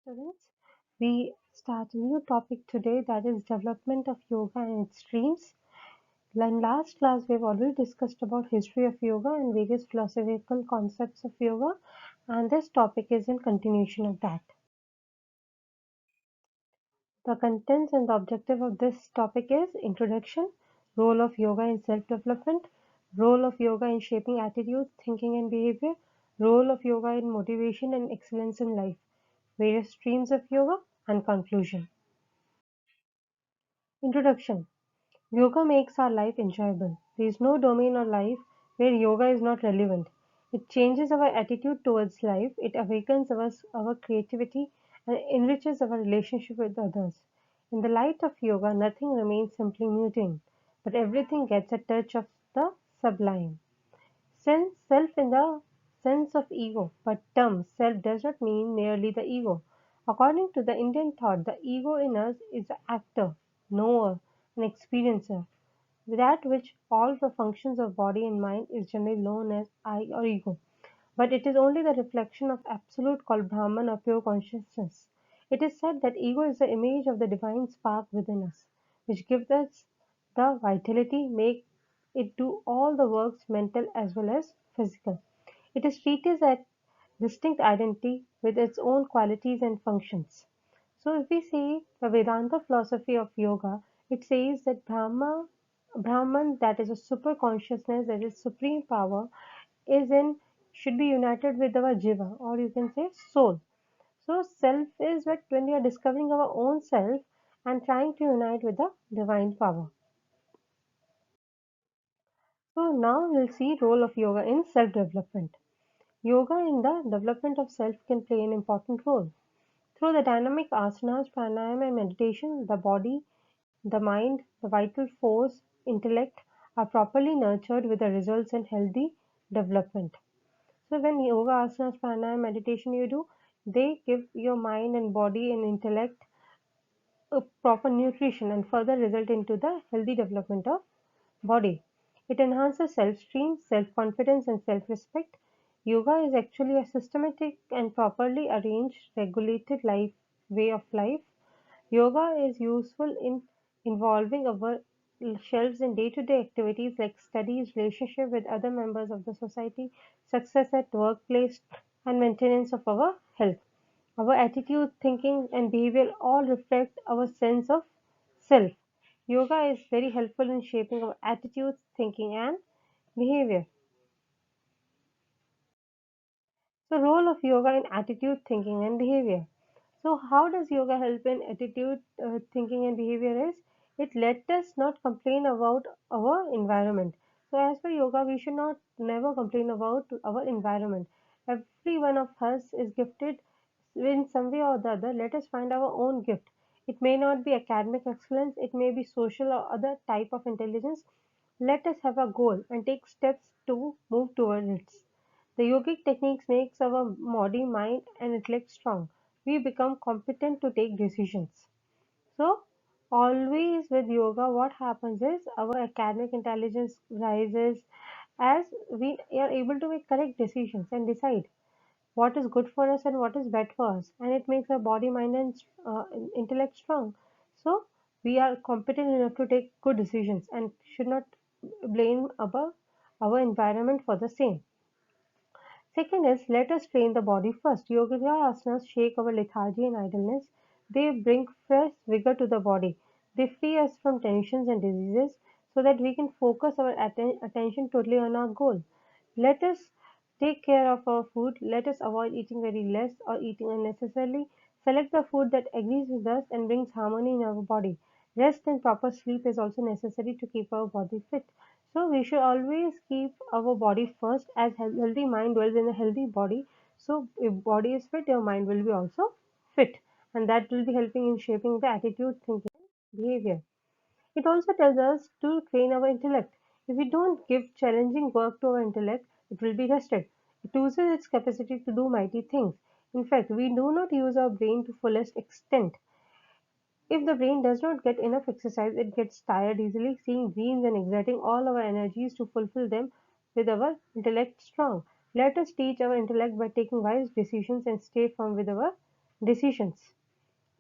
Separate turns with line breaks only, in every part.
Students, we start a new topic today, that is development of yoga and its streams. In last class, we've already discussed about history of yoga and various philosophical concepts of yoga, and this topic is in continuation of that. The contents and the objective of this topic is introduction, role of yoga in self-development, role of yoga in shaping attitude, thinking and behavior, role of yoga in motivation and excellence in life, various streams of yoga, and conclusion. Introduction. Yoga makes our life enjoyable. There is no domain of life where yoga is not relevant. It changes our attitude towards life, it awakens our creativity, and enriches our relationship with others. In the light of yoga, nothing remains simply mundane, but everything gets a touch of the sublime. Sense self in the sense of ego, but term self does not mean merely the ego. According to the Indian thought, the ego in us is the actor, knower, and experiencer. That which all the functions of body and mind is generally known as I or ego. But it is only the reflection of absolute called Brahman or pure consciousness. It is said that ego is the image of the divine spark within us, which gives us the vitality, make it do all the works mental as well as physical. It is treated as distinct identity with its own qualities and functions. So if we see the Vedanta philosophy of yoga, it says that Brahman, that is a super consciousness, that is supreme power, is in should be united with our jiva, or you can say soul. So self is what when we are discovering our own self and trying to unite with the divine power. So now we'll see role of yoga in self-development. Yoga in the development of self can play an important role. Through the dynamic asanas, pranayama and meditation, the body, the mind, the vital force, intellect are properly nurtured with the results in healthy development. So when yoga asanas, pranayama, meditation you do, they give your mind and body and intellect a proper nutrition and further result into the healthy development of body. It enhances self-esteem, self-confidence and self-respect. Yoga is actually a systematic and properly arranged, regulated way of life. Yoga is useful in involving ourselves in day-to-day activities like studies, relationship with other members of the society, success at workplace, and maintenance of our health. Our attitude, thinking, and behavior all reflect our sense of self. Yoga is very helpful in shaping our attitudes, thinking, and behavior. So, role of yoga in attitude, thinking, and behavior. So, how does yoga help in attitude, thinking, and behavior? Is it let us not complain about our environment. So, as per yoga, we should not never complain about our environment. Every one of us is gifted in some way or the other. Let us find our own gift. It may not be academic excellence, it may be social or other type of intelligence. Let us have a goal and take steps to move towards it. The yogic techniques makes our body, mind and intellect strong. We become competent to take decisions. So always with yoga what happens is our academic intelligence rises as we are able to make correct decisions and decide what is good for us and what is bad for us, and it makes our body, mind and intellect strong. So we are competent enough to take good decisions and should not blame about our environment for the same. Second is let us train the body first. Yoga asanas shake our lethargy and idleness. They bring fresh vigor to the body. They free us from tensions and diseases so that we can focus our attention totally on our goal. Let us take care of our food. Let us avoid eating very less or eating unnecessarily. Select the food that agrees with us and brings harmony in our body. Rest and proper sleep is also necessary to keep our body fit. So we should always keep our body first, as healthy mind dwells in a healthy body. So if body is fit, your mind will be also fit, and that will be helping in shaping the attitude, thinking, and behavior. It also tells us to train our intellect. If we don't give challenging work to our intellect, it will be rested. It loses its capacity to do mighty things. In fact, we do not use our brain to fullest extent. If the brain does not get enough exercise, it gets tired easily, seeing dreams and exerting all our energies to fulfill them with our intellect strong. Let us teach our intellect by taking wise decisions and stay firm with our decisions.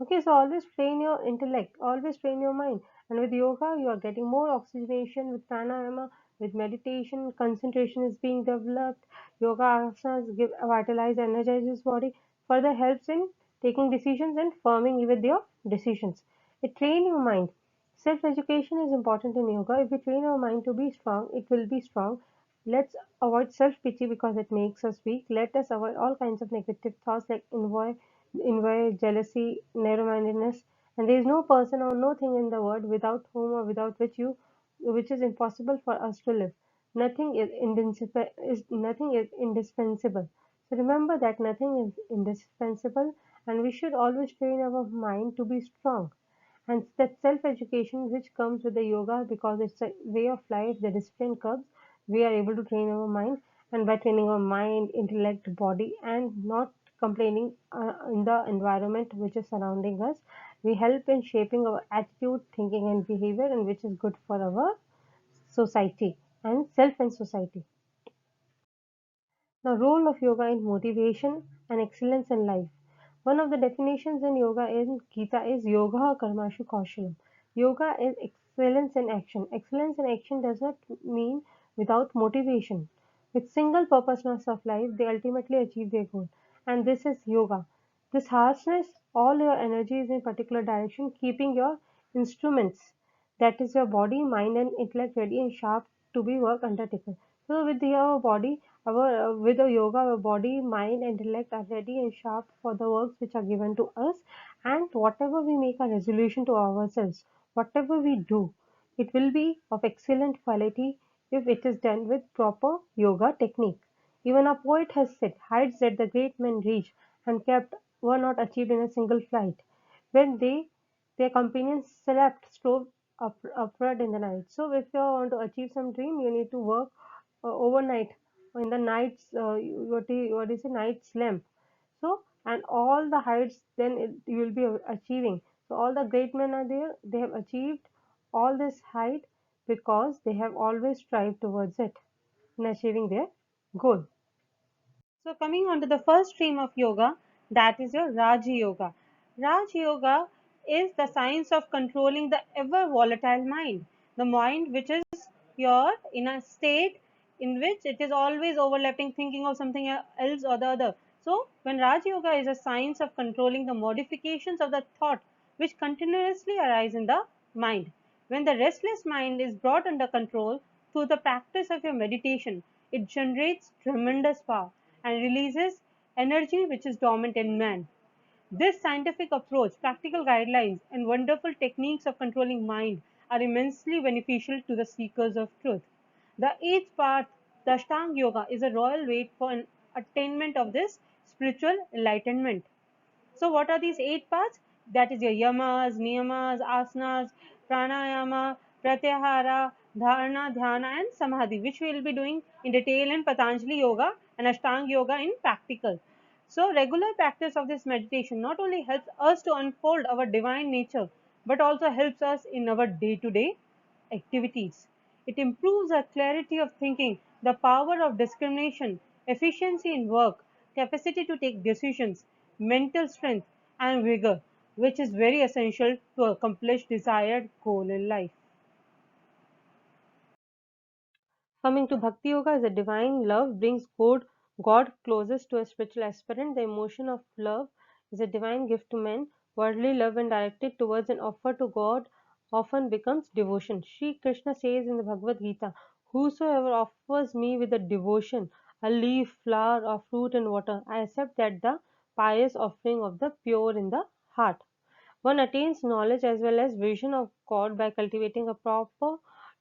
Okay, so always train your intellect, always train your mind. And with yoga, you are getting more oxygenation. With pranayama, with meditation, concentration is being developed. Yoga asanas give vitalize, energizes body. Further helps in taking decisions and firming with your decisions. It train your mind. Self education is important in yoga. If we train our mind to be strong, it will be strong. Let's avoid self pity because it makes us weak. Let us avoid all kinds of negative thoughts like envy, jealousy, narrow mindedness. And there is no person or no thing in the world without whom or without which is impossible for us to live. Nothing is indispensable. So remember that nothing is indispensable, and we should always train our mind to be strong. And that self-education which comes with the yoga, because it's a way of life, the discipline comes, we are able to train our mind, and by training our mind, intellect, body, and not complaining in the environment which is surrounding us, we help in shaping our attitude, thinking, and behavior, and which is good for our society and self and society. The role of yoga in motivation and excellence in life. One of the definitions in yoga in Gita is yoga karmashu kaushalam. Yoga is excellence in action. Excellence in action does not mean without motivation. With single purposeness of life, they ultimately achieve their goal. And this is yoga. This harshness all your energies in particular direction, keeping your instruments, that is your body, mind, and intellect ready and sharp to be work undertaken. So with our body, our with the yoga, our body, mind, and intellect are ready and sharp for the works which are given to us. And whatever we make a resolution to ourselves, whatever we do, it will be of excellent quality if it is done with proper yoga technique. Even a poet has said, heights that the great men reached and kept were not achieved in a single flight. When their companions slept, strove upward in the night. So if you want to achieve some dream, you need to work overnight in the night's what is a night's lamp. So and all the heights then you will be achieving. So all the great men are there. They have achieved all this height because they have always strived towards it in achieving their goal. So coming on to the first stream of yoga, that is your Raj Yoga. Raj Yoga is the science of controlling the ever volatile mind. The mind which is your in a state in which it is always overlapping, thinking of something else or the other. So when Raj Yoga is a science of controlling the modifications of the thought which continuously arise in the mind. When the restless mind is brought under control through the practice of your meditation, it generates tremendous power and releases energy which is dormant in man. This scientific approach, practical guidelines, and wonderful techniques of controlling mind are immensely beneficial to the seekers of truth. The eighth part, the Ashtanga Yoga, is a royal way for an attainment of this spiritual enlightenment. So what are these eight parts? That is your yamas, niyamas, asanas, pranayama, pratyahara, dharana, dhyana, and samadhi, which we will be doing in detail in Patanjali Yoga and Ashtanga Yoga in practical. So regular practice of this meditation not only helps us to unfold our divine nature, but also helps us in our day-to-day activities. It improves our clarity of thinking, the power of discrimination, efficiency in work, capacity to take decisions, mental strength, and vigor, which is very essential to accomplish desired goal in life. Coming to Bhakti Yoga is a divine love brings God closest to a spiritual aspirant. The emotion of love is a divine gift to men. Worldly love when directed towards an offer to God often becomes devotion. Sri Krishna says in the Bhagavad Gita, whosoever offers me with a devotion, a leaf, flower, or fruit and water, I accept that the pious offering of the pure in the heart. One attains knowledge as well as vision of God by cultivating a proper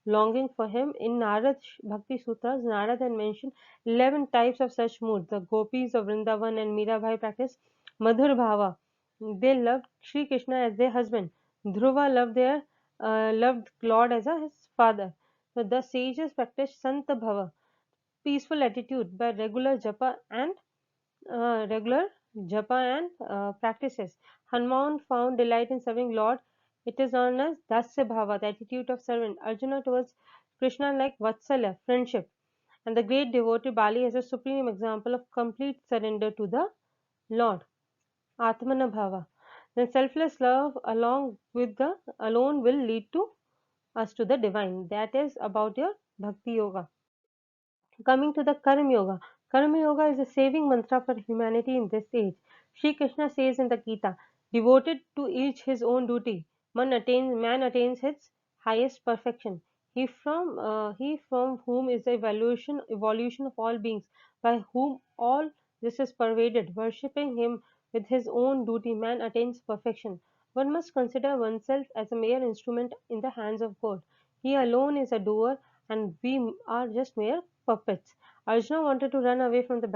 longing for Him. In Narad Bhakti Sutras, Narad had mentioned 11 types of such moods. The gopis of Vrindavan and Mirabai practiced Madhur Bhava. They loved Sri Krishna as their husband. Dhruva loved Lord as his father. So the sages practiced Santa Bhava, peaceful attitude by regular japa and practices. Hanuman found delight in serving Lord. It is known as Dasya Bhava, the attitude of servant. Arjuna towards Krishna like Vatsalya, friendship. And the great devotee Bali is a supreme example of complete surrender to the Lord. Atmana Bhava. Then selfless love along with the alone will lead to us to the divine. That is about your Bhakti Yoga. Coming to the Karma Yoga is a saving mantra for humanity in this age. Sri Krishna says in the Gita, devoted to each his own duty, man attains his highest perfection. He from whom is the evolution of all beings, by whom all this is pervaded. Worshipping him with his own duty, man attains perfection. One must consider oneself as a mere instrument in the hands of God. He alone is a doer, and we are just mere puppets. Arjuna wanted to run away from the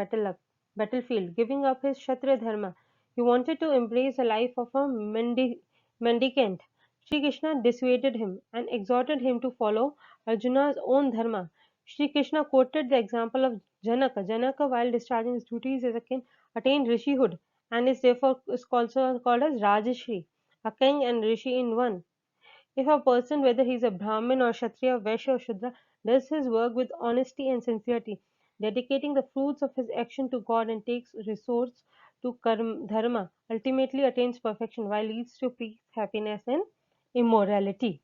battlefield, giving up his Kshatriya dharma. He wanted to embrace a life of a mendicant. Sri Krishna dissuaded him and exhorted him to follow Arjuna's own dharma. Sri Krishna quoted the example of Janaka. Janaka, while discharging his duties as a king, attained rishihood and is therefore is also called as Rajashri, a king and rishi in one. If a person, whether he is a Brahmin or Kshatriya, Vaishya or Shudra, does his work with honesty and sincerity, dedicating the fruits of his action to God and takes resource to dharma, ultimately attains perfection while leads to peace, happiness and immorality.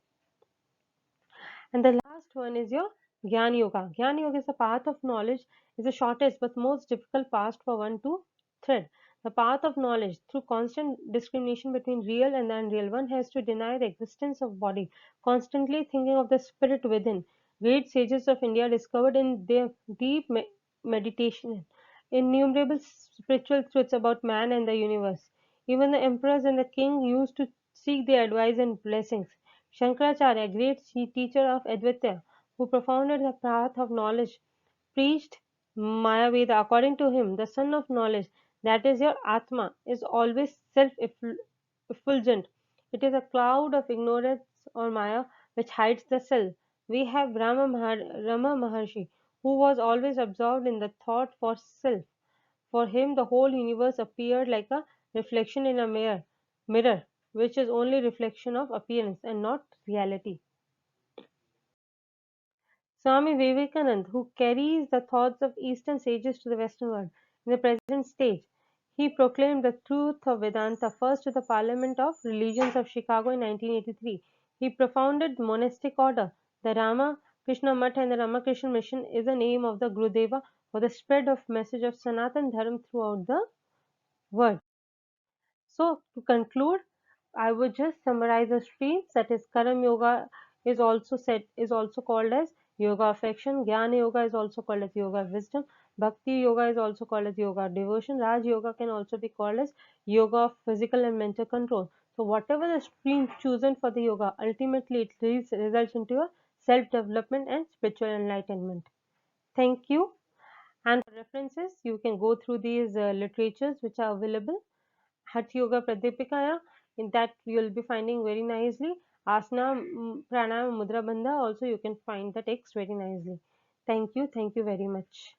And the last one is your Gyan Yoga. Gyan Yoga is the path of knowledge, is the shortest but most difficult path for one to thread. The path of knowledge, through constant discrimination between real and the unreal, one has to deny the existence of body, constantly thinking of the spirit within. Great sages of India discovered in their deep meditation innumerable spiritual truths about man and the universe. Even the emperors and the king used to seek their advice and blessings. Shankaracharya, great teacher of Advaita, who propounded the path of knowledge, preached Mayaveda. According to him, the sun of knowledge, that is your Atma, is always self-effulgent. It is a cloud of ignorance or Maya which hides the self. We have Rama Maharshi, who was always absorbed in the thought for self. For him, the whole universe appeared like a reflection in a mirror, which is only reflection of appearance and not reality. Swami Vivekananda, who carries the thoughts of Eastern sages to the Western world, in the present stage, he proclaimed the truth of Vedanta first to the Parliament of Religions of Chicago in 1983. He propounded monastic order. The Rama Krishna Mutt and the Ramakrishna Mission is the name of the Gurudeva for the spread of message of Sanatan Dharma throughout the world. So to conclude, I would just summarize the streams. That is, Karam Yoga is also called as Yoga of Action. Jnana Yoga is also called as Yoga of Wisdom. Bhakti Yoga is also called as Yoga of Devotion. Raj Yoga can also be called as Yoga of Physical and Mental Control. So whatever the stream chosen for the yoga, ultimately it results into a self-development and spiritual enlightenment. Thank you. And for references, you can go through these literatures which are available. Hatha Yoga Pradipikaya, in that you'll be finding very nicely. Asana, Pranayama, Mudra Bandha, also you can find the text very nicely. Thank you very much.